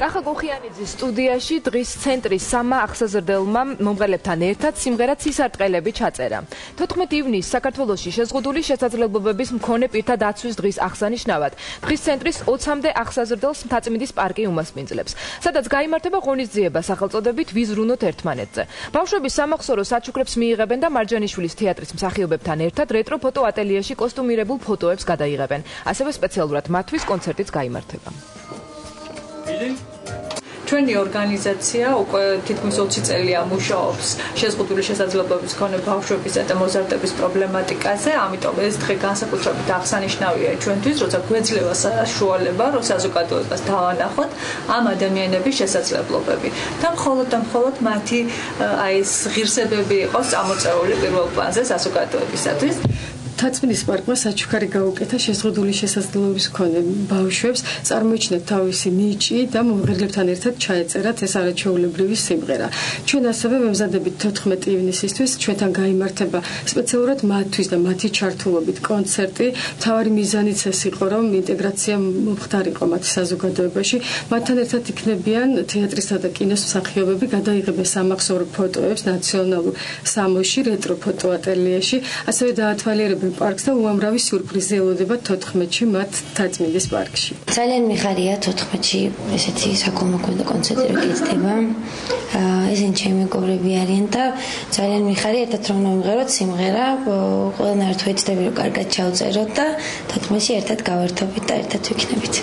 კახა კუხიანიძის სტუდიაში დღის ცენტრის სამა ახსაზრდელმა მომღერლებთან ერთად სიმღერა ცისარტყელები ჩაწერა. 14 ივნისს საქართველოში შეზღუდული შესაძლებლობების მქონე პირთა დაცვის დღის აღსანიშნავად დღის ცენტრის 20-მდე ახსაზრდელს მთაწმინდის პარკი უმასპინძლებს, სადაც გაიმართება ღონისძიება სახელწოდებით ვიზრუნოთ ერთმანეთზე. ბავშვების სამახსოვრო საჩუქრებს მიიღებენ და მარჯანიშვილის თეატრის მსახიობებთან ერთად რეტრო ფოტო ატელიეში კოსტუმირებულ ფოტოებს გადაიღებენ. ასევე სპეციალურად მათთვის კონცერტიც გაიმართება. ჩვენი ორგანიზაცია უკვე თითქმის 20 წელია მუშაობს შეზღუდული შესაძლებლობების მქონე ბავშვებისა და მოზარდების პრობლემატიკაზე, ამიტომ ეს დღე განსაკუთრებით აღსანიშნავია ჩვენთვის, როცა გვეძლევა საშუალება, რომ საზოგადოებას დავანახოთ ამ ადამიანების შესაძლებლობები და მხოლოდ მათი ეს ღირსებები იყოს წამოწეული პირველ პლანზე საზოგადოებისათვის. მთაწმინდის პარკმა საჩუქარი გაუკეთა შეზღუდული შესაძლებლობის მქონე ბავშვებს, წარმოიჩინათ თავისი ნიჭი და მომღერლებთან ერთად ჩაეწერათ ეს არაჩვეულებრივი სიმღერა. ჩვენ ასევე ვემზადებით 14 ივნისისთვის ჩვენთან გაიმართება სპეციალურად მათთვის და მათი ჩართულობით კონცერტი. მთავარი მიზანიც ეს იყო, რომ ინტეგრაცია მომხდარიყო მათ საზოგადოებაში. მათთან ერთად იქნებიან თეატრისა და კინოს მსახიობები, გადაიღებენ სამახსოვრო ფოტოებს ნაციონალურ სამოში, რეტრო ფოტო ატელიეში, ასევე დაათვალიერებენ პარკს და უამრავი სიურპრიზი ელოდება 14-ში მათ მთაწმინდის პარკში. ძალიან მიხარია 14-ში ესეთი საკოლმოქმედო კონცერტი გეწდება. ესენი ჩემი მეგობრები არიან და ძალიან მიხარია ერთად რომ მომღეროთ სიმღერა, ყველანაირად ვეცდები რომ კარგად ჩავწეროთ და 14-ში ერთად გავერთობით და ერთად ვიქნებით.